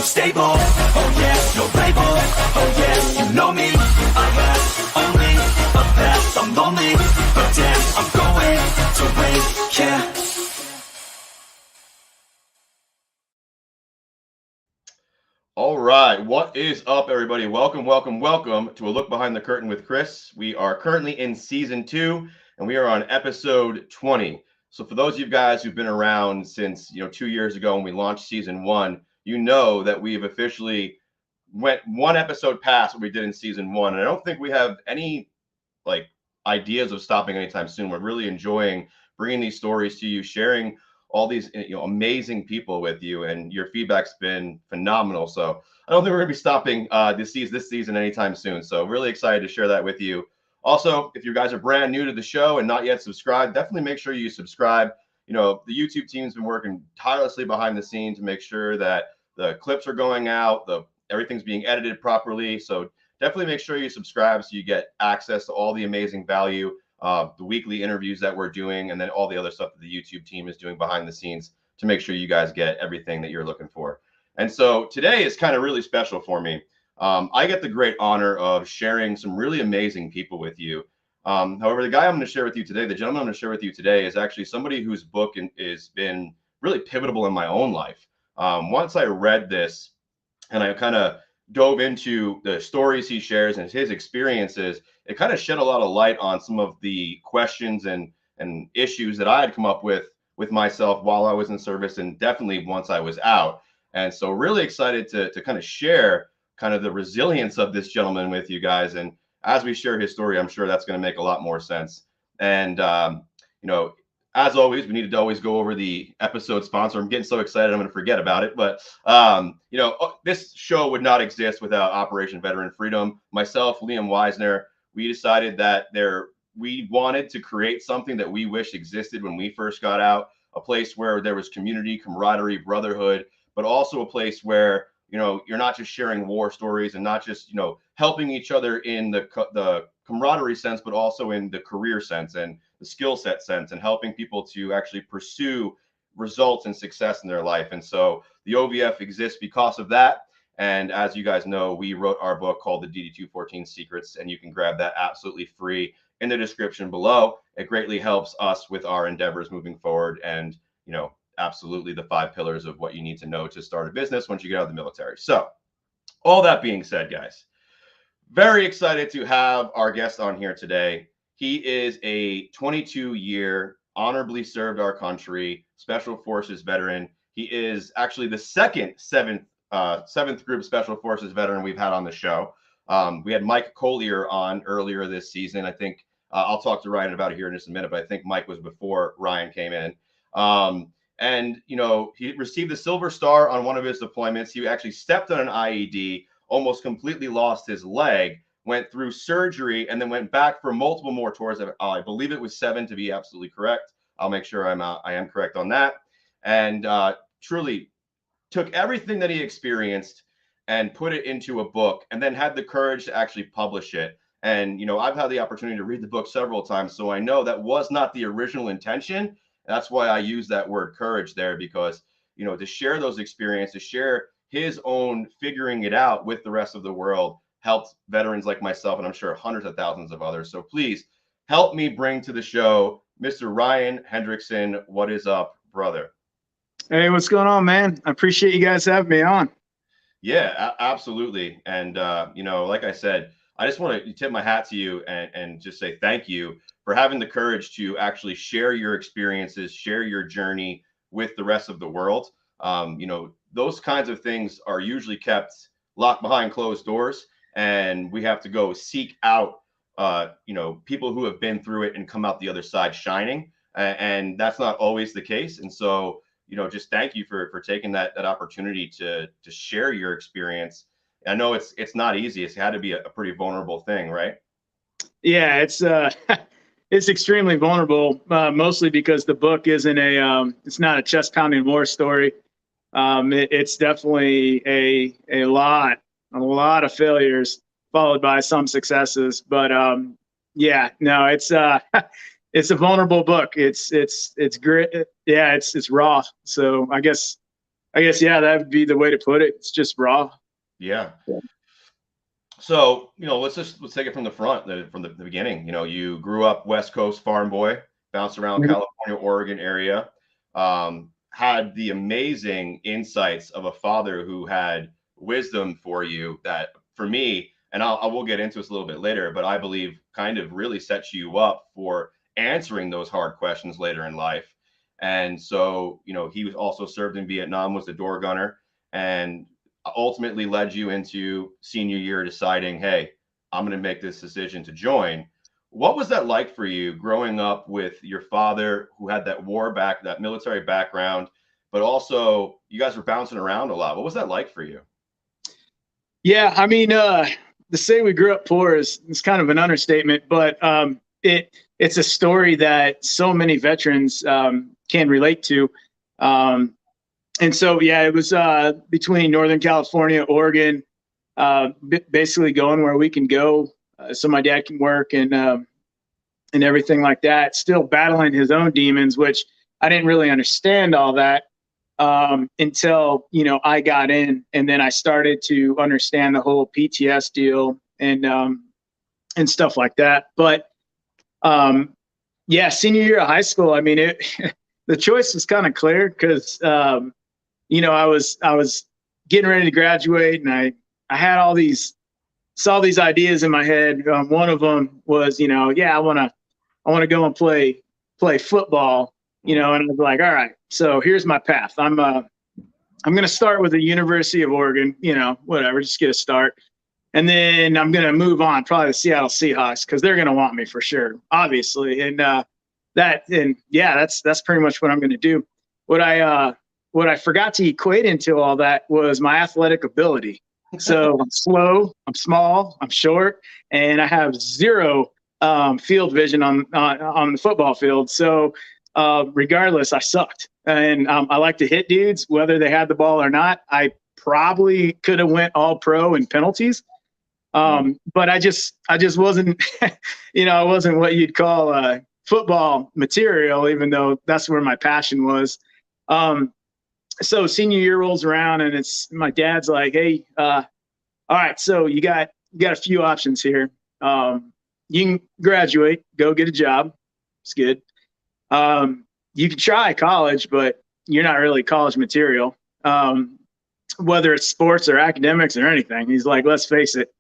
stable. Oh yeah, no label. Oh yeah, you know me. I have only a path. I'm lonely, but damn, I'm going to win. Yeah. All right, what is up, everybody? Welcome to A Look Behind the Curtain with Chris. We are currently in season 2, and we are on episode 20. So for those of you guys who've been around since 2 years ago when we launched season 1, you know that we've officially went one episode past what we did in season 1, and I don't think we have any ideas of stopping anytime soon. We're really enjoying bringing these stories to you, sharing all these amazing people with you, and your feedback's been phenomenal. So I don't think we're going to be stopping this season anytime soon. So really excited to share that with you. Also, if you guys are brand new to the show and not yet subscribed, definitely make sure you subscribe. The YouTube team's been working tirelessly behind the scenes to make sure that the clips are going out, everything's being edited properly. So definitely make sure you subscribe so you get access to all the amazing value, the weekly interviews that we're doing, and then all the other stuff that the YouTube team is doing behind the scenes to make sure you guys get everything that you're looking for. And so today is kind of really special for me. I get the great honor of sharing some really amazing people with you. However, the guy I'm going to share with you today, the gentleman I'm going to share with you today, is actually somebody whose book has been really pivotal in my own life. Once I read this and I kind of dove into the stories he shares and his experiences, it kind of shed a lot of light on some of the questions and issues that I had come up with myself while I was in service, and definitely once I was out. And so really excited to kind of share kind of the resilience of this gentleman with you guys. And as we share his story, I'm sure that's going to make a lot more sense. And, as always, we need to always go over the episode sponsor. I'm getting so excited, I'm going to forget about it. But, this show would not exist without Operation Veteran Freedom. Myself, Liam Weisner, we decided that we wanted to create something that we wish existed when we first got out, a place where there was community, camaraderie, brotherhood, but also a place where, you're not just sharing war stories and not just, helping each other in the camaraderie sense, but also in the career sense and the skill set sense, and helping people to actually pursue results and success in their life. And so the OVF exists because of that. And as you guys know, we wrote our book called The DD214 Secrets, and you can grab that absolutely free in the description below. It greatly helps us with our endeavors moving forward, and, absolutely the 5 pillars of what you need to know to start a business once you get out of the military. So all that being said, guys, very excited to have our guest on here today. He is a 22-year honorably served our country Special Forces veteran. He is actually the second seventh group Special Forces veteran we've had on the show. We had Mike Collier on earlier this season. I think I'll talk to Ryan about it here in just a minute, but I think Mike was before Ryan came in. And he received the Silver Star on one of his deployments. He actually stepped on an IED, almost completely lost his leg, went through surgery, and then went back for multiple more tours. I believe it was 7 to be absolutely correct. I'll make sure I am correct on that. And truly took everything that he experienced and put it into a book, and then had the courage to actually publish it. And, I've had the opportunity to read the book several times, so I know that was not the original intention. That's why I use that word courage there, because, to share those experiences, to share his own figuring it out with the rest of the world, helped veterans like myself, and I'm sure hundreds of thousands of others. So please help me bring to the show Mr. Ryan Hendrickson. What is up, brother? Hey, what's going on, man? I appreciate you guys having me on. Yeah, absolutely. And, like I said, I just want to tip my hat to you and just say thank you for having the courage to actually share your experiences, share your journey with the rest of the world. Those kinds of things are usually kept locked behind closed doors, and we have to go seek out, people who have been through it and come out the other side shining. And that's not always the case. And so, just thank you for taking that opportunity to share your experience. I know it's not easy. It's had to be a pretty vulnerable thing, right? Yeah, it's it's extremely vulnerable, mostly because the book isn't it's not a chest pounding war story. It's definitely a lot of failures followed by some successes. But yeah, no, it's a vulnerable book. It's great. Yeah, it's raw. So I guess I guess, yeah, that would be the way to put it. It's just raw. Yeah. Yeah. So, let's take it from the front, from the beginning. You grew up West Coast farm boy, bounced around Mhm. California, Oregon area, had the amazing insights of a father who had wisdom for you that, for me, and I will get into this a little bit later, but I believe kind of really sets you up for answering those hard questions later in life. And so, he was also served in Vietnam, was the door gunner, and ultimately led you into senior year deciding, hey, I'm going to make this decision to join. What was that like for you growing up with your father who had that military background, but also you guys were bouncing around a lot? What was that like for you? Yeah, I mean, to say we grew up poor is kind of an understatement, but it's a story that so many veterans can relate to. Um, and so, yeah, it was between Northern California, Oregon, basically going where we can go, so my dad can work and everything like that. Still battling his own demons, which I didn't really understand all that until I got in, and then I started to understand the whole PTS deal and stuff like that. But yeah, senior year of high school, I mean, the choice was kind of clear because I was getting ready to graduate, and I had saw these ideas in my head. One of them was, yeah, I want to go and play football, and I was like, all right, so here's my path. I'm going to start with the University of Oregon, whatever, just get a start. And then I'm going to move on, probably the Seattle Seahawks, because they're going to want me for sure, obviously. And that's pretty much what I'm going to do. What I forgot to equate into all that was my athletic ability. So I'm slow, I'm small, I'm short, and I have zero field vision on the football field. So regardless, I sucked, and I like to hit dudes whether they had the ball or not. I probably could have went all pro in penalties, but I just wasn't, I wasn't what you'd call football material, even though that's where my passion was. So senior year rolls around, and it's my dad's like, hey, all right, so you got a few options here. You can graduate, go get a job. It's good. You can try college, but you're not really college material, whether it's sports or academics or anything. He's like, let's face it,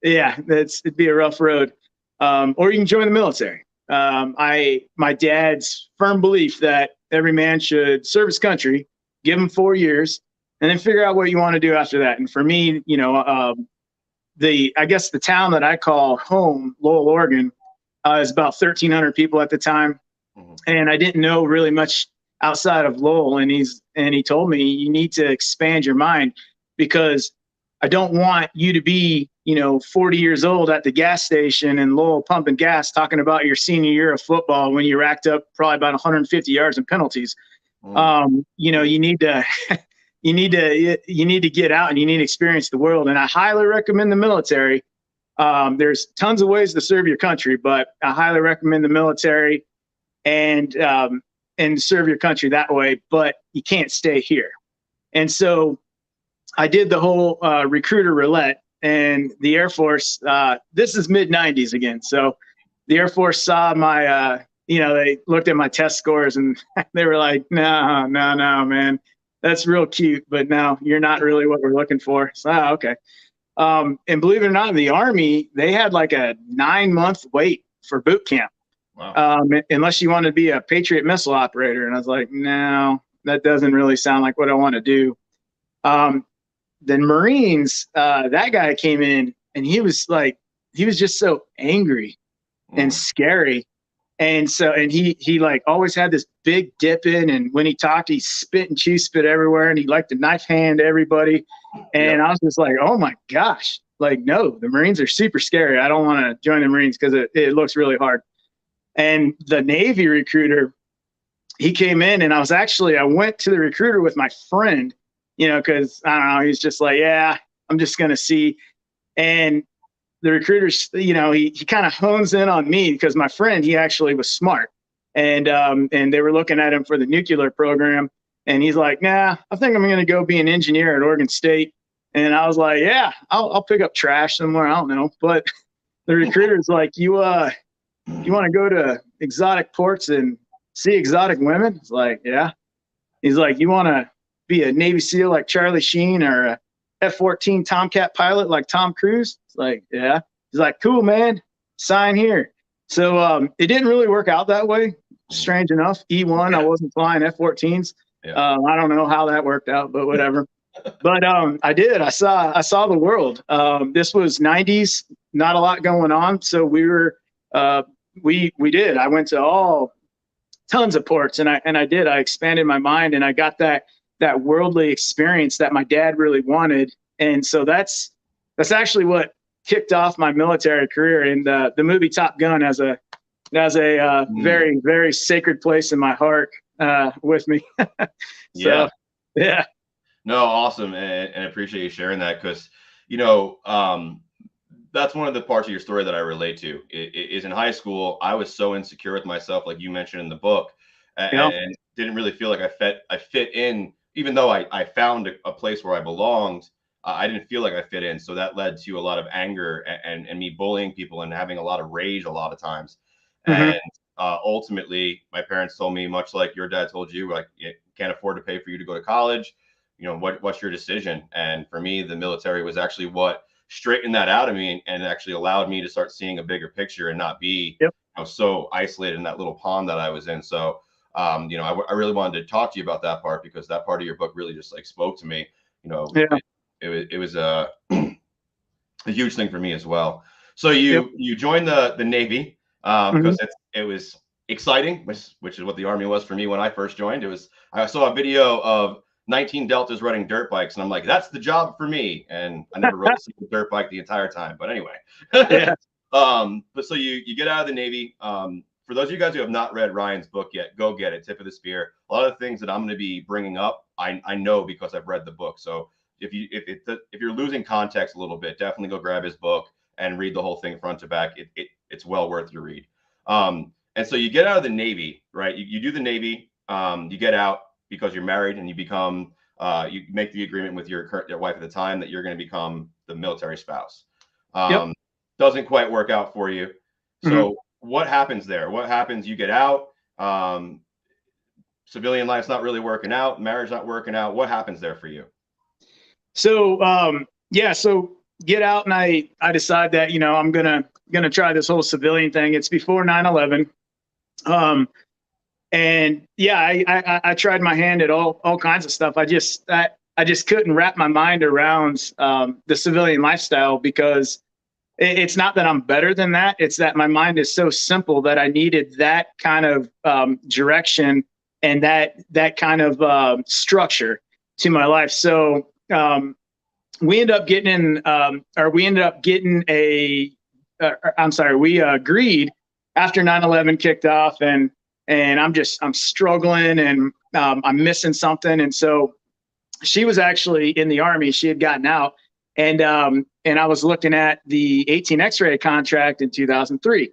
yeah, it'd be a rough road. Or you can join the military. My dad's firm belief that every man should serve his country, give him 4 years, and then figure out what you want to do after that. And for me, I guess the town that I call home, Lowell, Oregon, is about 1,300 people at the time. Mm-hmm. And I didn't know really much outside of Lowell. And he told me, you need to expand your mind, because I don't want you to be, 40 years old at the gas station in Lowell pumping gas, talking about your senior year of football when you racked up probably about 150 yards in penalties. Mm. You need to, you need to get out and you need to experience the world. And I highly recommend the military. There's tons of ways to serve your country, but I highly recommend the military and serve your country that way, but you can't stay here. And so I did the whole recruiter roulette, and the Air Force, this is mid-90s again. So the Air Force saw my, they looked at my test scores and they were like, no, man, that's real cute, but no, you're not really what we're looking for. So, okay. And believe it or not, the Army, they had like a 9-month wait for boot camp. Wow. Unless you want to be a Patriot missile operator. And I was like, no, that doesn't really sound like what I want to do. Then Marines, that guy came in and he was just so angry and scary. And so, and he like always had this big dip in, and when he talked, he spit and chew spit everywhere, and he liked to knife hand everybody. And I was just like, oh my gosh, like, no, the Marines are super scary. I don't want to join the Marines because it looks really hard. And the Navy recruiter, he came in, and I went to the recruiter with my friend, because I don't know, he's just like, yeah, I'm just going to see. And the recruiters, he kind of hones in on me because my friend, he actually was smart. And they were looking at him for the nuclear program. And he's like, nah, I think I'm going to go be an engineer at Oregon State. And I was like, yeah, I'll pick up trash somewhere. I don't know. But the recruiter's like, you want to go to exotic ports and see exotic women? It's like, yeah. He's like, you want to be a Navy SEAL like Charlie Sheen or a F-14 Tomcat pilot like Tom Cruise? It's like, yeah. He's like, cool, man, sign here. So it didn't really work out that way. Strange enough, E1, I wasn't flying F-14s. Yeah. I don't know how that worked out, but whatever. But I did. I saw the world. This was 90s, not a lot going on. So we were we did. I went to tons of ports, and I did. I expanded my mind, and I got that worldly experience that my dad really wanted. And so that's actually what kicked off my military career. And the movie Top Gun has a very, very sacred place in my heart with me. So, yeah. No, awesome. And I appreciate you sharing that, because, that's one of the parts of your story that I relate to. Is in high school, I was so insecure with myself, like you mentioned in the book, and didn't really feel like I fit in, even though I found a place where I belonged. I didn't feel like I fit in. So that led to a lot of anger and me bullying people and having a lot of rage a lot of times. And ultimately, my parents told me, much like your dad told you, like, you can't afford to pay for you to go to college. What's your decision? And for me, the military was actually what straightened that out of me and actually allowed me to start seeing a bigger picture and not be so isolated in that little pond that I was in. So, I really wanted to talk to you about that part, because that part of your book really just like spoke to me. It was a huge thing for me as well. So you joined the Navy because it was exciting, which is what the Army was for me when I first joined. I saw a video of 19 Deltas riding dirt bikes, and I'm like, that's the job for me. And I never rode a single dirt bike the entire time. But anyway, but so you get out of the Navy. For those of you guys who have not read Ryan's book yet, go get it. Tip of the spear. A lot of the things that I'm going to be bringing up, I know because I've read the book. So if you're losing context a little bit, definitely go grab his book and read the whole thing front to back. It's well worth your read. And so you get out of the Navy, right? You do the Navy. You get out because you're married, and you become you make the agreement with your wife at the time that you're going to become the military spouse. Doesn't quite work out for you. So what happens there? What happens? You get out. Civilian life's not really working out. Marriage not working out. What happens there for you? So so get out, and I decide that I'm gonna try this whole civilian thing. It's before 9/11. And I tried my hand at all kinds of stuff. I just couldn't wrap my mind around the civilian lifestyle, because it's not that I'm better than that. It's that my mind is so simple that I needed that kind of direction and that kind of structure to my life. So we ended up getting we agreed after 9/11 kicked off, and I'm struggling, and I'm missing something. And so she was actually in the Army. She had gotten out, and I was looking at the 18 X-ray contract in 2003,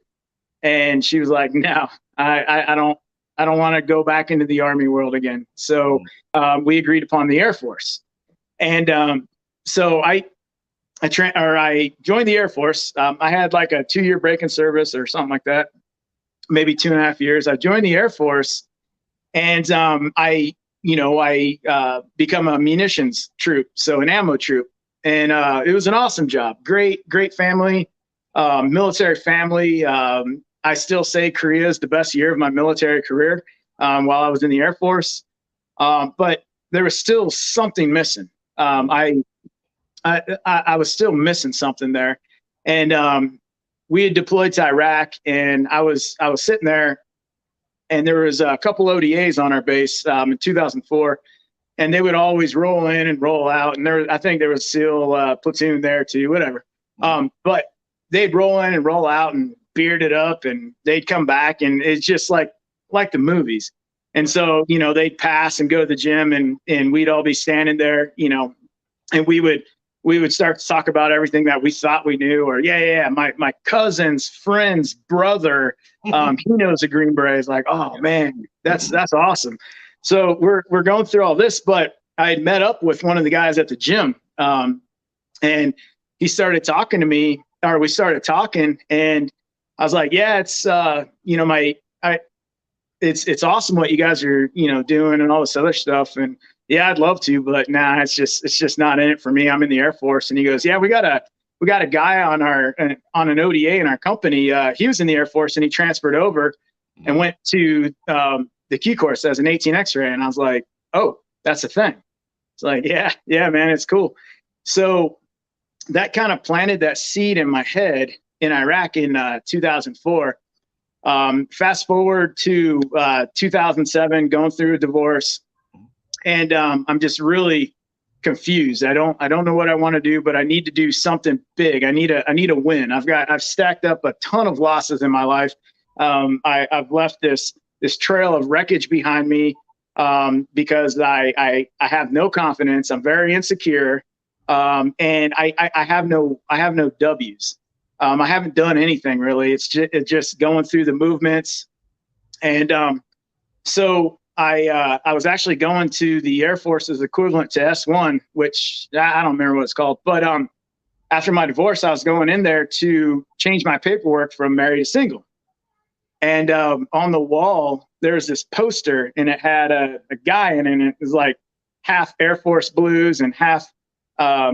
and she was like, no, I don't want to go back into the Army world again. So we agreed upon the Air Force. And so I joined the Air Force. I had like a 2-year break in service or something like that, maybe 2.5 years. I joined the Air Force, and I become a munitions troop, so an ammo troop. And it was an awesome job. Great family, military family. I still say Korea is the best year of my military career while I was in the Air Force. But there was still something missing. I was still missing something there. And we had deployed to Iraq, and I was sitting there, and there was a couple ODAs on our base in 2004. And they would always roll in and roll out. And I think there was SEAL platoon there too, whatever. But they'd roll in and roll out and beard it up, and they'd come back, and it's just like the movies. And so, they'd pass and go to the gym, and we'd all be standing there, and we would start to talk about everything that we thought we knew, or my cousin's friend's brother, he knows a Green Beret. Is like, oh man, that's awesome. So we're going through all this, but I had met up with one of the guys at the gym, and he started talking to me, or we started talking, and I was like, yeah, it's it's awesome what you guys are doing and all this other stuff, and yeah, I'd love to, but nah, it's just not in it for me. I'm in the Air Force. And he goes, yeah, we got a guy on an ODA in our company. He was in the Air Force and he transferred over and went to the Q course as an 18 X-ray. And I was like, oh, that's a thing. It's like, yeah, man, it's cool. So that kind of planted that seed in my head in Iraq in 2004. Fast forward to 2007, going through a divorce. And I'm just really confused. I don't know what I want to do, but I need to do something big. I need a win. I've stacked up a ton of losses in my life. I've left this trail of wreckage behind me because I have no confidence. I'm very insecure, and I have no W's. I haven't done anything really. It's just going through the movements, and so I was actually going to the Air Force's equivalent to S1, which I don't remember what it's called. But after my divorce, I was going in there to change my paperwork from married to single. And on the wall, there's this poster, and it had a guy in it. And it was like half Air Force Blues and half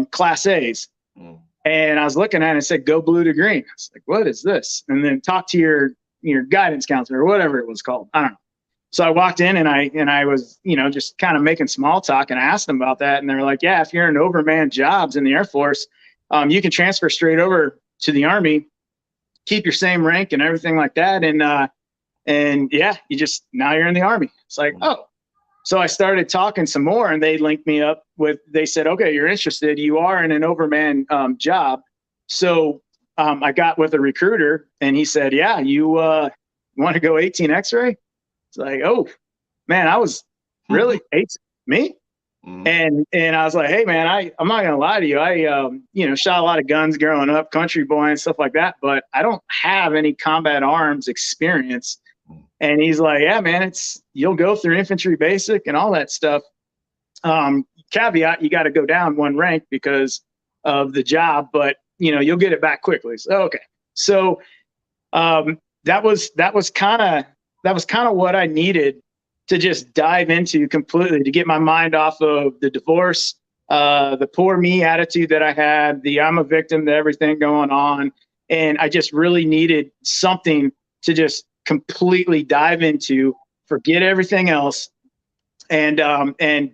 Class A's. Mm. And I was looking at it and it said, "Go blue to green." I was like, what is this? And then talk to your guidance counselor or whatever it was called. I don't know. So I walked in and I was, just kind of making small talk, and I asked them about that. And they're like, yeah, if you're in overmanned jobs in the Air Force, you can transfer straight over to the Army, keep your same rank and everything like that. And yeah, now you're in the Army. It's like, oh. So I started talking some more, and they linked me up they said, okay, you're interested. You are in an overmanned job. So I got with a recruiter, and he said, yeah, you want to go 18 X-ray? It's like, oh man, I was really me. Mm-hmm. And I was like, hey man, I'm not gonna lie to you. I shot a lot of guns growing up, country boy and stuff like that, but I don't have any combat arms experience. And he's like, yeah, man, you'll go through infantry basic and all that stuff. Caveat, you got to go down one rank because of the job, but you'll get it back quickly. So, okay. So that was kind of what I needed to just dive into completely, to get my mind off of the divorce, the poor me attitude that I had, the I'm a victim to everything going on. And I just really needed something to just completely dive into, forget everything else, and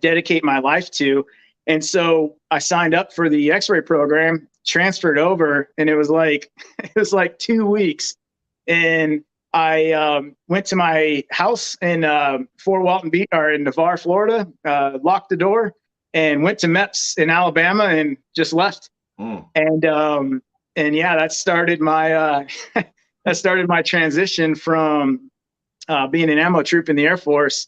dedicate my life to. And so I signed up for the X-ray program, transferred over, and it was like 2 weeks. And I went to my house in Fort Walton Beach, or in Navarre, Florida, locked the door, and went to MEPS in Alabama and just left. And yeah, that started my transition from being an ammo troop in the Air Force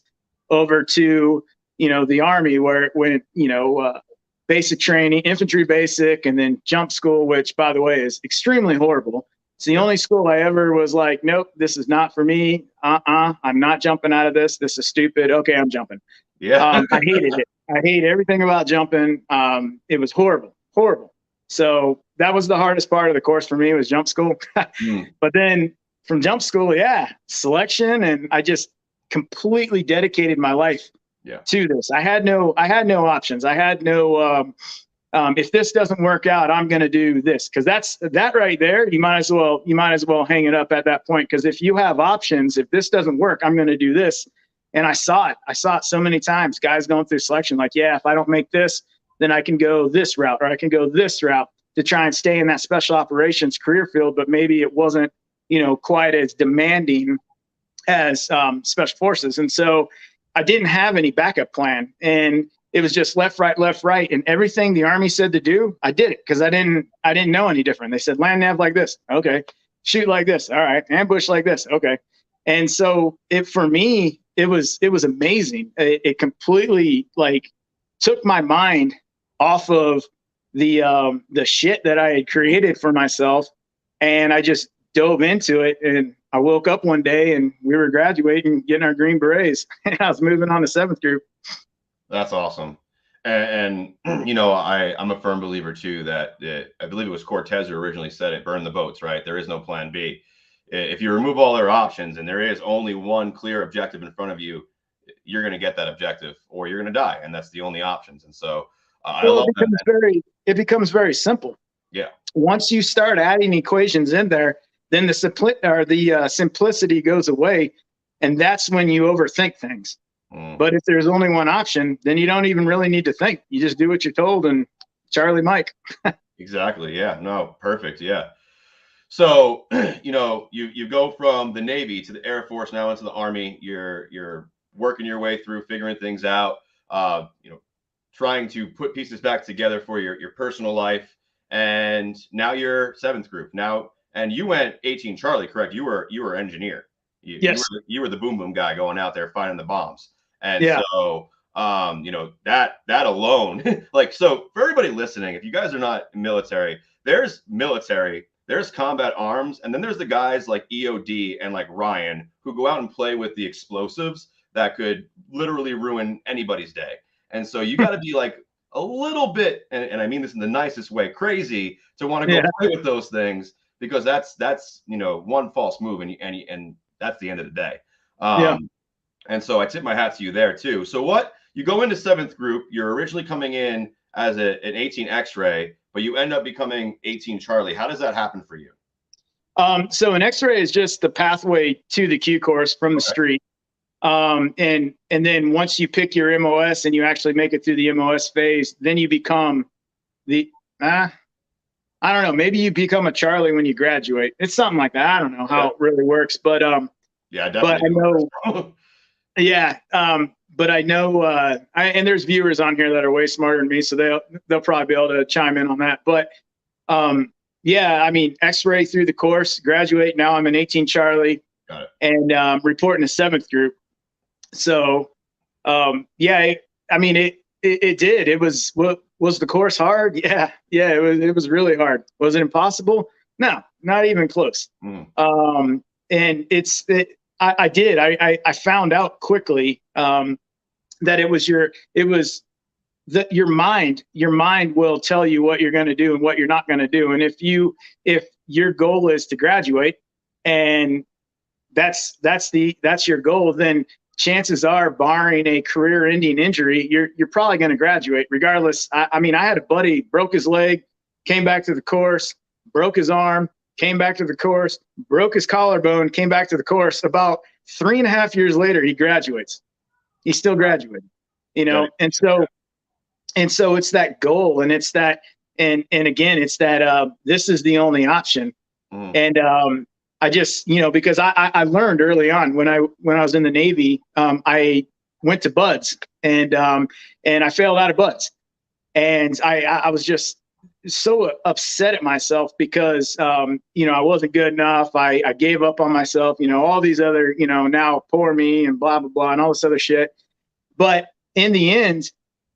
over to the Army, where it went basic training, infantry basic, and then jump school, which by the way is extremely horrible. It's the only school I ever was like, nope, this is not for me. I'm not jumping out of this. This is stupid. Okay, I'm jumping. Yeah. I hated it. I hate everything about jumping. It was horrible. So that was the hardest part of the course for me, was jump school. But then from jump school, selection, and I just completely dedicated my life to this. I had no options. I had no if this doesn't work out, I'm going to do this, because that right there. You might as well hang it up at that point, because if you have options, if this doesn't work, I'm going to do this. And I saw it so many times. Guys going through selection, like, yeah, if I don't make this, then I can go this route, or I can go this route to try and stay in that special operations career field. But maybe it wasn't, quite as demanding as special forces. And so I didn't have any backup plan, and it was just left, right. And everything the Army said to do, I did it, because I didn't know any different. They said, land nav like this. Okay. Shoot like this. All right. Ambush like this. Okay. And so for me, it was amazing. It completely took my mind off of the shit that I had created for myself. And I just dove into it, and I woke up one day and we were graduating, getting our green berets, and I was moving on to 7th group. That's awesome. And I'm a firm believer too that I believe it was Cortez who originally said it: burn the boats, right? There is no plan B. If you remove all their options and there is only one clear objective in front of you, you're going to get that objective or you're going to die. And that's the only options. And so I love that. It becomes very simple. Yeah. Once you start adding equations in there, then the simplicity goes away. And that's when you overthink things. But if there's only one option, then you don't even really need to think. You just do what you're told, and Charlie Mike. Exactly. Yeah. No, perfect. Yeah. So, you go from the Navy to the Air Force, now into the Army. You're working your way through, figuring things out, trying to put pieces back together for your personal life. And now you're 7th group now, and you went 18 Charlie, correct? You were engineer. Yes. You were the boom boom guy going out there finding the bombs. And yeah. So, that alone, like, so for everybody listening, if you guys are not military, there's combat arms, and then there's the guys like EOD and like Ryan who go out and play with the explosives that could literally ruin anybody's day. And so you got to be like a little bit, and I mean this in the nicest way, crazy to want to go play with those things, because that's one false move and that's the end of the day. And so I tip my hat to you there too. So you go into 7th group, you're originally coming in as an 18 X-ray, but you end up becoming 18 Charlie. How does that happen for you? So an X-ray is just the pathway to the Q course from the street. And then once you pick your MOS and you actually make it through the MOS phase, then you become I don't know, maybe you become a Charlie when you graduate. It's something like that. I don't know how it really works, but yeah, definitely. But I know, yeah. But I know, and there's viewers on here that are way smarter than me, so they'll probably be able to chime in on that. But yeah, I mean, X-ray through the course, graduate. Now I'm an 18 Charlie, and reporting to 7th group. So yeah, I mean, it did. It was the course hard? Yeah, it was really hard. Was it impossible? No, not even close. And I found out quickly that it was your mind will tell you what you're going to do and what you're not going to do. And if your goal is to graduate and that's your goal, then chances are, barring a career-ending injury, you're probably going to graduate regardless. I mean, I had a buddy, broke his leg, came back to the course, broke his arm, came back to the course, broke his collarbone, came back to the course. About 3.5 years later, he graduates. He's still graduating, and so it's that goal, and it's that, and again, it's that this is the only option. And I just, because I learned early on when I was in the Navy, I went to buds and I failed out of buds, and I was just so upset at myself because I wasn't good enough. I gave up on myself, all these other, now poor me and blah blah blah and all this other shit. But in the end,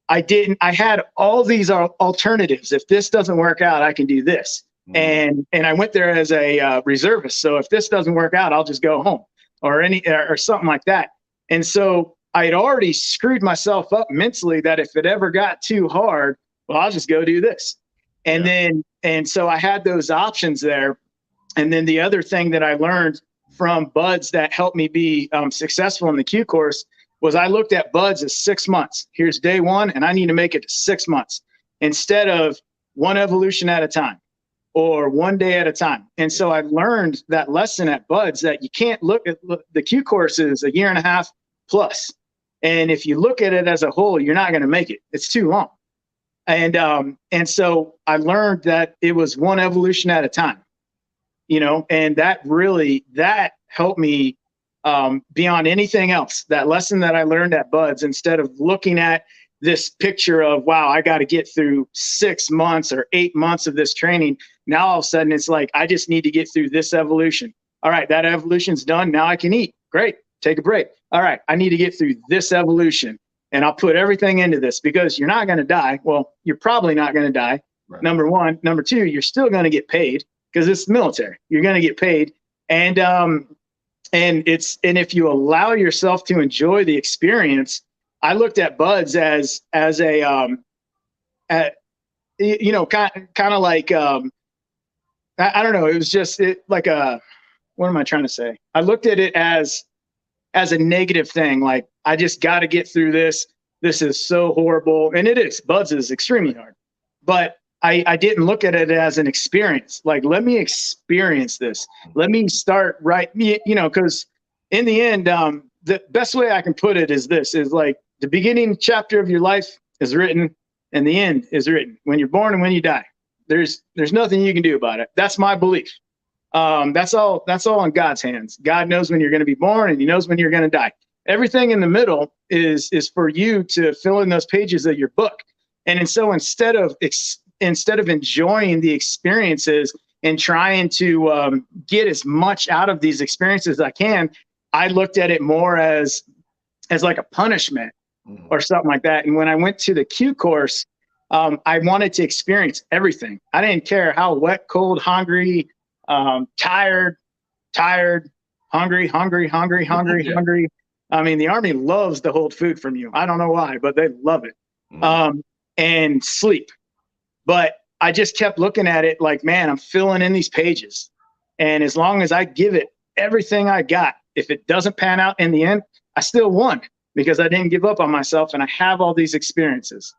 I had all these alternatives. If this doesn't work out, I can do this. And I went there as a reservist. So if this doesn't work out, I'll just go home or something like that. And so I had already screwed myself up mentally that if it ever got too hard, well, I'll just go do this. And so I had those options there. And then the other thing that I learned from buds that helped me be successful in the Q course was I looked at buds as 6 months. Here's day one, and I need to make it to 6 months instead of one evolution at a time or one day at a time. And so I learned that lesson at buds that you can't look at the Q course is 1.5 years plus. And if you look at it as a whole, you're not going to make it. It's too long. And so I learned that it was one evolution at a time, and that helped me beyond anything else. That lesson that I learned at buds, instead of looking at this picture of, wow, I got to get through 6 months or 8 months of this training. Now all of a sudden it's like, I just need to get through this evolution. All right, that evolution's done. Now I can eat. Great. Take a break. All right, I need to get through this evolution, and I'll put everything into this because you're not going to die. Well, you're probably not going to die. Right. Number one. Number two, you're still going to get paid because it's military. You're going to get paid. And and if you allow yourself to enjoy the experience, I looked at buds as a kind of like I don't know. It was just like what am I trying to say? I looked at it as a negative thing. Like, I just got to get through this. This is so horrible. And it is. Buds is extremely hard. But I didn't look at it as an experience. Like, let me experience this. Let me start right, because in the end, the best way I can put it is this, is like the beginning chapter of your life is written and the end is written. When you're born and when you die, there's nothing you can do about it. That's my belief. That's all in God's hands. God knows when you're going to be born and he knows when you're going to die. Everything in the middle is for you to fill in those pages of your book. And so instead of enjoying the experiences and trying to get as much out of these experiences as I can, I looked at it more as like a punishment or something like that. And when I went to the Q course, I wanted to experience everything. I didn't care how wet, cold, hungry, tired, hungry. I mean, the Army loves to hold food from you. I don't know why, but they love it. And sleep. But I just kept looking at it like, man, I'm filling in these pages. And as long as I give it everything I got, if it doesn't pan out in the end, I still won because I didn't give up on myself and I have all these experiences.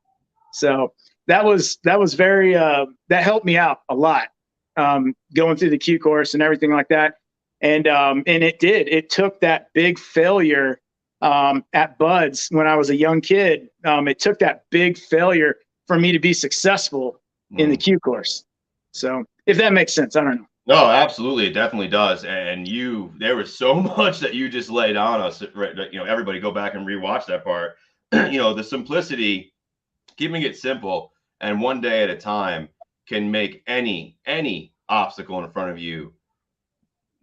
So that was very, that helped me out a lot. Going through the Q course and everything like that. And it took that big failure at Buds when I was a young kid. It took that big failure for me to be successful in the Q course. So if that makes sense, I don't know. No, absolutely. It definitely does. And there was so much that you just laid on us. Everybody go back and rewatch that part. The simplicity, keeping it simple and one day at a time can make any obstacle in front of you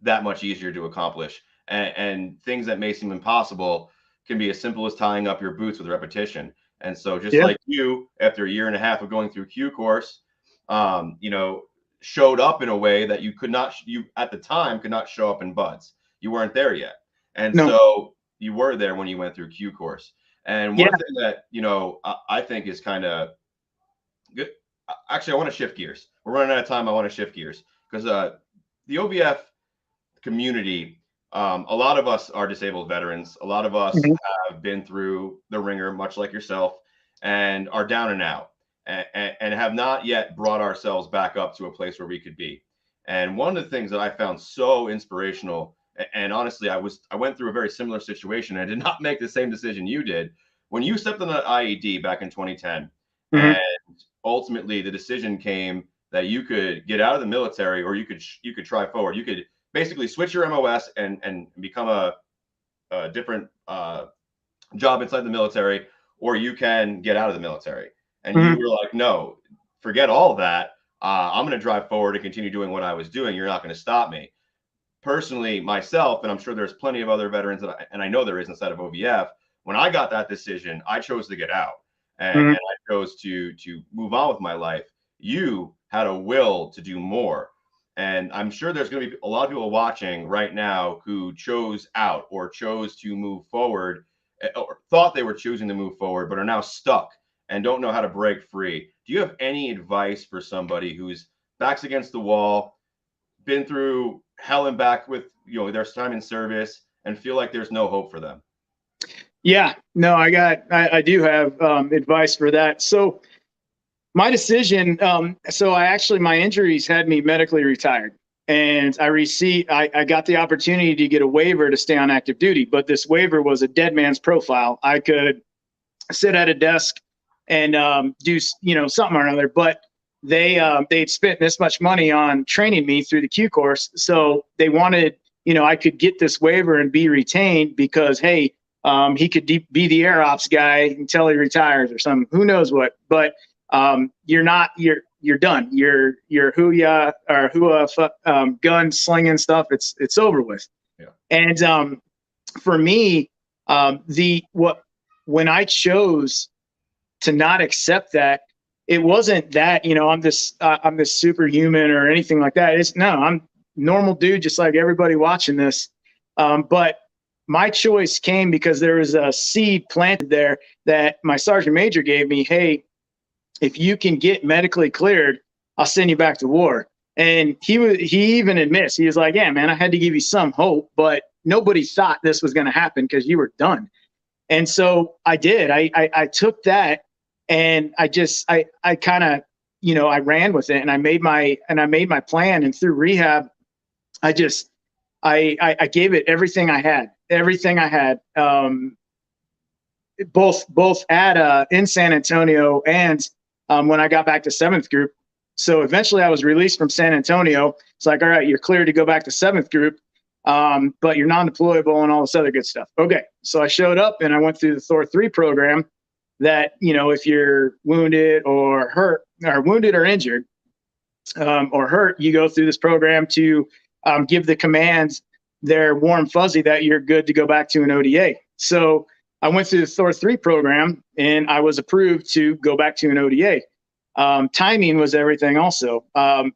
that much easier to accomplish. And things that may seem impossible can be as simple as tying up your boots with repetition. And so just like you, after a year and a half of going through Q course, showed up in a way that you at the time could not show up in Buds. You weren't there yet. And so you were there when you went through Q course. And one thing that, I think is kind of good. Actually, I want to shift gears. We're running out of time. I want to shift gears because the OVF community, a lot of us are disabled veterans. A lot of us have been through the ringer, much like yourself, and are down and out and have not yet brought ourselves back up to a place where we could be. And one of the things that I found so inspirational, and honestly, I went through a very similar situation. I did not make the same decision you did. When you stepped on that IED back in 2010, and ultimately the decision came that you could get out of the military or you could try forward. You could basically switch your MOS and become a different job inside the military, or you can get out of the military. And you were like, no, forget all of that. I'm going to drive forward and continue doing what I was doing. You're not going to stop me. Personally, myself, and I'm sure there's plenty of other veterans, and I know there is inside of OVF, when I got that decision, I chose to get out. And I chose to move on with my life. You had a will to do more. And I'm sure there's going to be a lot of people watching right now who chose out or chose to move forward or thought they were choosing to move forward, but are now stuck and don't know how to break free. Do you have any advice for somebody who's back's against the wall, been through hell and back with their time in service, and feel like there's no hope for them? Yeah, no, I do have advice for that. So my decision, my injuries had me medically retired, and I got the opportunity to get a waiver to stay on active duty, but this waiver was a dead man's profile. I could sit at a desk and do something or another, but they'd spent this much money on training me through the Q course, so they wanted I could get this waiver and be retained because hey. He could be the air ops guy until he retires or something. Who knows what? But you're done. Your hoo-ya or hoo-ha gun slinging stuff. It's over with. Yeah. And for me, when I chose to not accept that, it wasn't that I'm this superhuman or anything like that. I'm normal dude, just like everybody watching this. But my choice came because there was a seed planted there that my sergeant major gave me. Hey, if you can get medically cleared, I'll send you back to war. And he even admits, he was like, yeah, man, I had to give you some hope, but nobody thought this was going to happen because you were done. And so I did. I took that, and I kind of, I ran with it, and I made my plan. And through rehab, I gave it everything I had, both at in San Antonio and when I got back to 7th Group. So eventually I was released from San Antonio. It's like, all right, you're cleared to go back to 7th Group, but you're non-deployable and all this other good stuff. Okay, so I showed up and I went through the Thor 3 program that, if you're wounded or hurt, or wounded or injured or hurt, you go through this program to give the commands their warm fuzzy that you're good to go back to an ODA. So I went through the Thor 3 program and I was approved to go back to an ODA. Timing was everything also.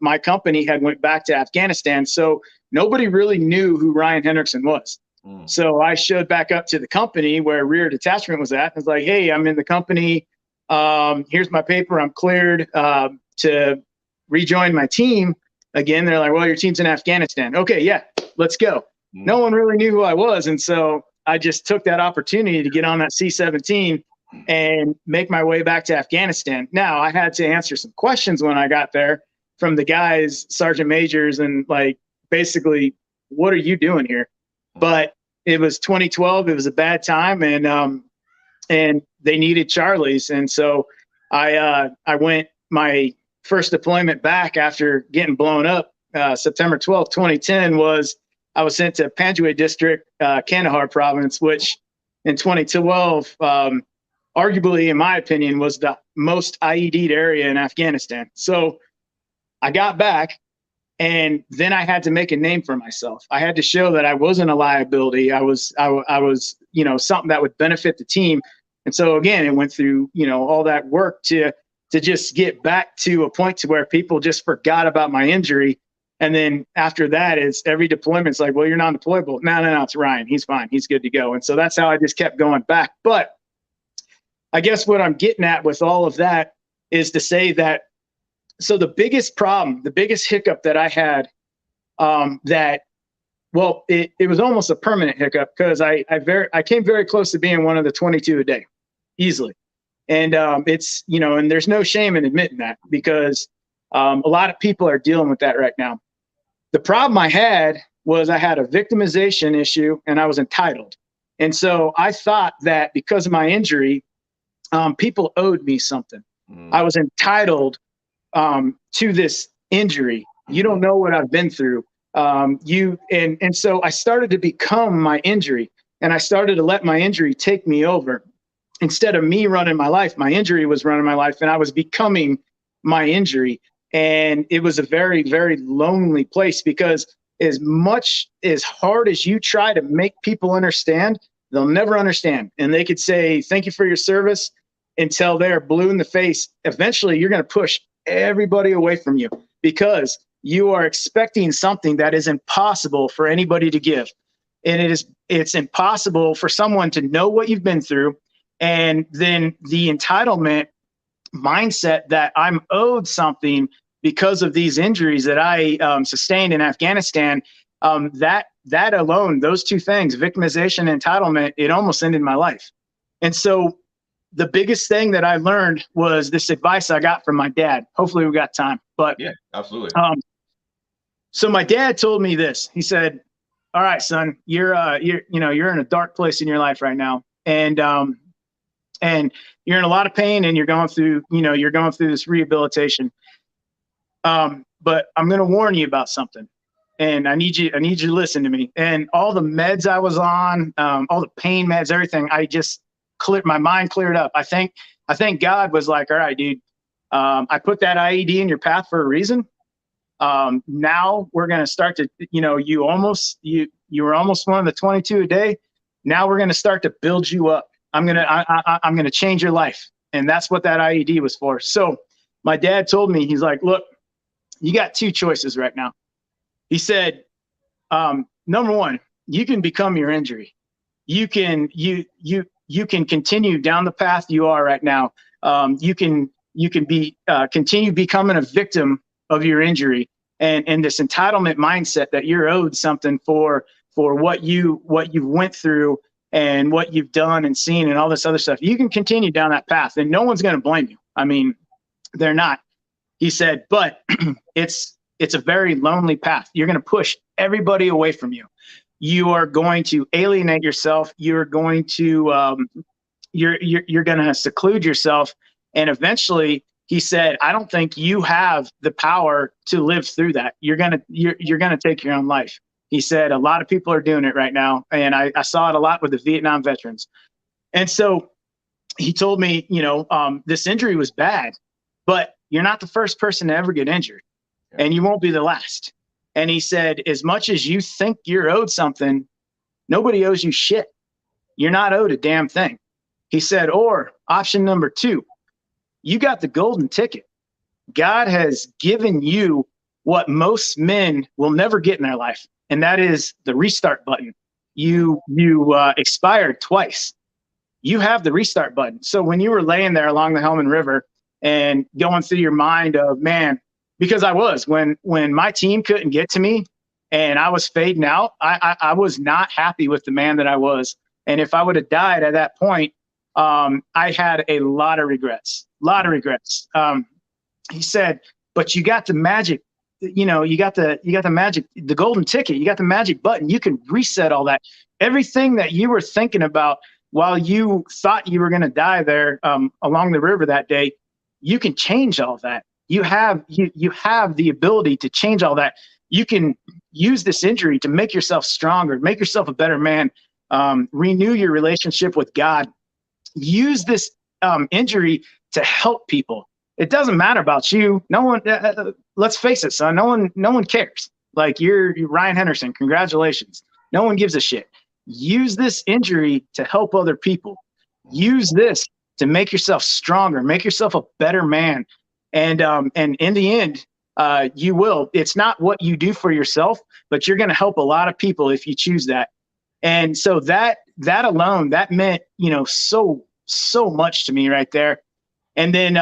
My company had went back to Afghanistan, so nobody really knew who Ryan Hendrickson was. So I showed back up to the company where rear detachment was at. I was like, hey, I'm in the company. Here's my paper. I'm cleared to rejoin my team again. They're like, well, your team's in Afghanistan. Okay, yeah, let's go. No one really knew who I was. And so I just took that opportunity to get on that C-17 and make my way back to Afghanistan. Now, I had to answer some questions when I got there from the guys, sergeant majors, and like, basically, what are you doing here? But it was 2012. It was a bad time, and they needed Charlies. And so I went my first deployment back after getting blown up. September 12th, 2010 I was sent to Panjwai District, Kandahar Province, which in 2012, arguably, in my opinion, was the most IED'd area in Afghanistan. So I got back, and then I had to make a name for myself. I had to show that I wasn't a liability. I was, something that would benefit the team. And so again, it went through, all that work to just get back to a point to where people just forgot about my injury. And then after that, it's every deployment's like, well, you're non-deployable. No, it's Ryan. He's fine. He's good to go. And so that's how I just kept going back. But I guess what I'm getting at with all of that is to say that, so the biggest problem, the biggest hiccup that I had, it was almost a permanent hiccup, because I came very close to being one of the 22 a day, easily. And it's, and there's no shame in admitting that, because a lot of people are dealing with that right now. The problem I had was I had a victimization issue, and I was entitled. And so I thought that because of my injury, people owed me something. I was entitled to this injury. You don't know what I've been through. And so I started to become my injury, and I started to let my injury take me over. Instead of me running my life, my injury was running my life, and I was becoming my injury. And it was a very, very lonely place, because as hard as you try to make people understand, they'll never understand. And they could say, thank you for your service, until they're blue in the face. Eventually, you're going to push everybody away from you, because you are expecting something that is impossible for anybody to give. And it's impossible for someone to know what you've been through. And then the entitlement mindset that I'm owed something because of these injuries that I sustained in Afghanistan, that alone, those two things, victimization and entitlement, it almost ended my life. And so the biggest thing that I learned was this advice I got from my dad. Hopefully we got time, but yeah, absolutely. So my dad told me this. He said, all right, son, you're in a dark place in your life right now. And you're in a lot of pain, and you're going through this rehabilitation. But I'm going to warn you about something, and I need you to listen to me. And all the meds I was on, all the pain meds, everything, my mind cleared up. I think God was like, all right, dude, I put that IED in your path for a reason. Now we're going to start to, you were almost one of the 22 a day. Now we're going to start to build you up. I'm going to change your life. And that's what that IED was for. So my dad told me, he's like, look, you got two choices right now. He said, number one, you can become your injury. You can continue down the path you are right now. You can continue becoming a victim of your injury and this entitlement mindset that you're owed something for what you went through and what you've done and seen and all this other stuff. You can continue down that path and no one's going to blame you. I mean, they're not. He said, but it's a very lonely path. You're going to push everybody away from you. You are going to alienate yourself. You're going to you're going to seclude yourself. And eventually, he said, I don't think you have the power to live through that. You're going to take your own life. He said, a lot of people are doing it right now. And I saw it a lot with the Vietnam veterans. And so he told me, this injury was bad, but you're not the first person to ever get injured, and you won't be the last. And he said, as much as you think you're owed something, nobody owes you shit. You're not owed a damn thing. He said, or option number 2, you got the golden ticket. God has given you what most men will never get in their life, and that is the restart button. You expired twice. You have the restart button. So when you were laying there along the Helmand River and going through your mind of, man, because I was, when my team couldn't get to me and I was fading out, I was not happy with the man that I was. And if I would have died at that point, I had a lot of regrets. He said, but you got the magic, you got the magic, the golden ticket, you got the magic button. You can reset all that. Everything that you were thinking about while you thought you were going to die there along the river that day, you can change all that. You have the ability to change all that. You can use this injury to make yourself stronger, make yourself a better man, renew your relationship with God. Use this injury to help people. It doesn't matter about you. No one. Let's face it, son. No one cares. Like you're Ryan Hendrickson. Congratulations. No one gives a shit. Use this injury to help other people. Use this to make yourself stronger, make yourself a better man. And in the end, you will. It's not what you do for yourself, but you're going to help a lot of people if you choose that. And so that alone, that meant, so much to me right there. And then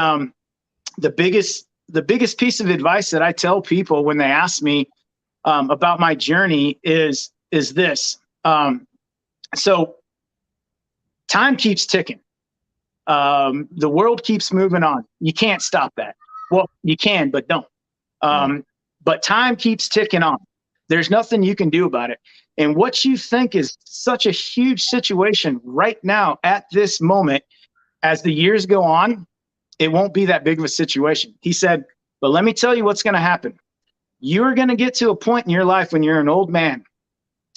the biggest piece of advice that I tell people when they ask me about my journey is this. So time keeps ticking. The world keeps moving on. You can't stop that. Well, you can, but don't. But time keeps ticking on. There's nothing you can do about it. And what you think is such a huge situation right now at this moment, as the years go on, it won't be that big of a situation. He said, but let me tell you what's going to happen. You're going to get to a point in your life when you're an old man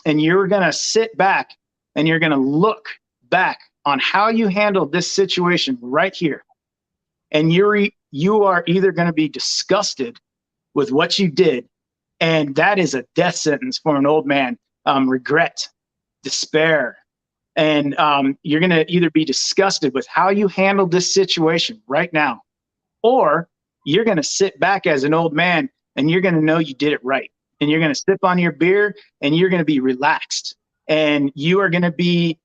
and you're going to sit back and you're going to look back on how you handled this situation right here. And you are either going to be disgusted with what you did, and that is a death sentence for an old man. Regret, despair, and you're going to either be disgusted with how you handled this situation right now, or you're going to sit back as an old man and you're going to know you did it right, and you're going to sip on your beer and you're going to be relaxed, and you are going to be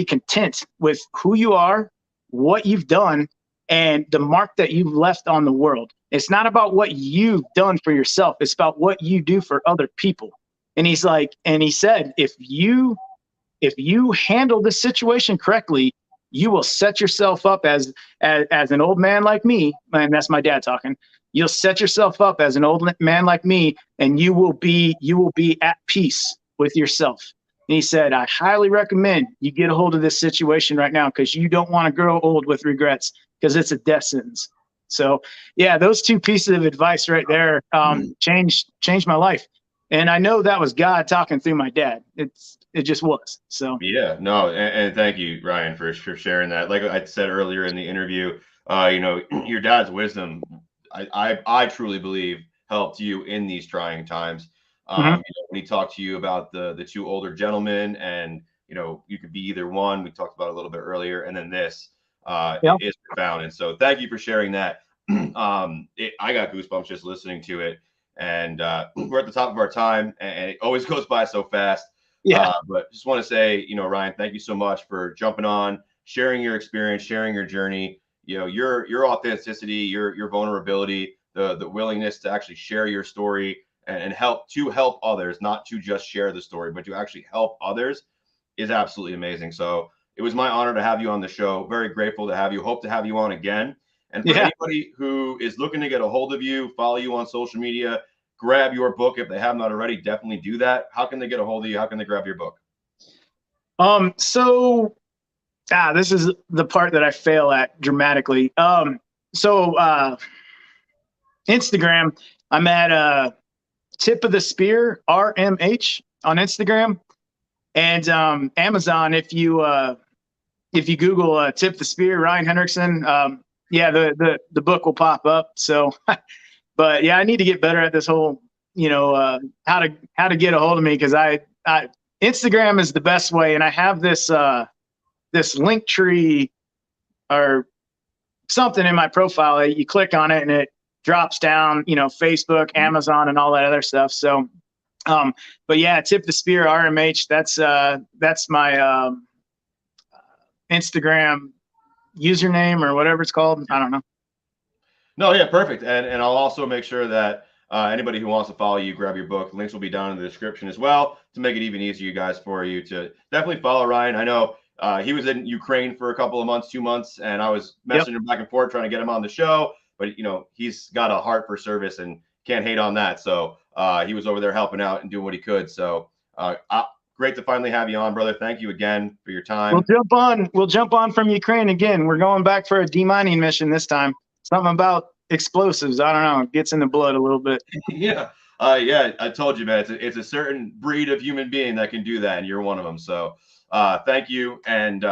content with who you are, what you've done, and the mark that you've left on the world. It's not about what you've done for yourself. It's about what you do for other people. And he said, if you handle this situation correctly, you will set yourself up as an old man like me. And that's my dad talking. You'll set yourself up as an old man like me, and you will be at peace with yourself. And he said, I highly recommend you get a hold of this situation right now, because you don't want to grow old with regrets, because it's a death sentence. So yeah, those two pieces of advice right there changed my life. And I know that was God talking through my dad. It just was. So yeah, no, and thank you, Ryan, for sharing that. Like I said earlier in the interview, your dad's wisdom, I truly believe, helped you in these trying times. When he talked to you about the two older gentlemen, and you could be either one. We talked about it a little bit earlier, and then this is profound. And so thank you for sharing that. I got goosebumps just listening to it. And we're at the top of our time, and it always goes by so fast. Yeah. But just want to say, Ryan, thank you so much for jumping on, sharing your experience, sharing your journey. Your authenticity, your vulnerability, the willingness to actually share your story and help others, not to just share the story, but to actually help others, is absolutely amazing. So it was my honor to have you on the show. Very grateful to have you. Hope to have you on again. And for Yeah. anybody who is looking to get a hold of you, follow you on social media, grab your book if they have not already, definitely do that. How can they get a hold of you? How can they grab your book? So this is the part that I fail at dramatically. Instagram, I'm at Tip of the Spear, RMH on Instagram. And Amazon, if you Google Tip the Spear, Ryan Hendrickson, the book will pop up. So but yeah, I need to get better at this whole, how to get a hold of me, because I Instagram is the best way, and I have this this link tree or something in my profile. You click on it and it drops down, Facebook, Amazon, and all that other stuff. So, but yeah, Tip the Spear, RMH. That's my Instagram username or whatever it's called. I don't know. No, yeah, perfect. And I'll also make sure that anybody who wants to follow you, grab your book. Links will be down in the description as well to make it even easier, guys, for you to definitely follow Ryan. I know he was in Ukraine for a couple of months, 2 months, and I was messaging him back and forth trying to get him on the show. But, he's got a heart for service and can't hate on that. So he was over there helping out and doing what he could. So great to finally have you on, brother. Thank you again for your time. We'll jump on from Ukraine again. We're going back for a demining mission this time. Something about explosives. I don't know. It gets in the blood a little bit. Yeah. I told you, man, it's a certain breed of human being that can do that, and you're one of them. So thank you. And,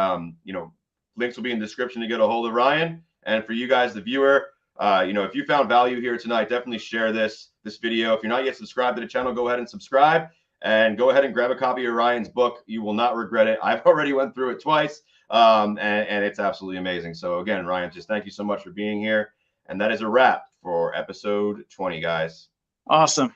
links will be in the description to get a hold of Ryan. And for you guys, the viewer, if you found value here tonight, definitely share this video. If you're not yet subscribed to the channel, go ahead and subscribe, and go ahead and grab a copy of Ryan's book. You will not regret it. I've already went through it twice, and it's absolutely amazing. So again, Ryan, just thank you so much for being here. And that is a wrap for episode 20, guys. Awesome.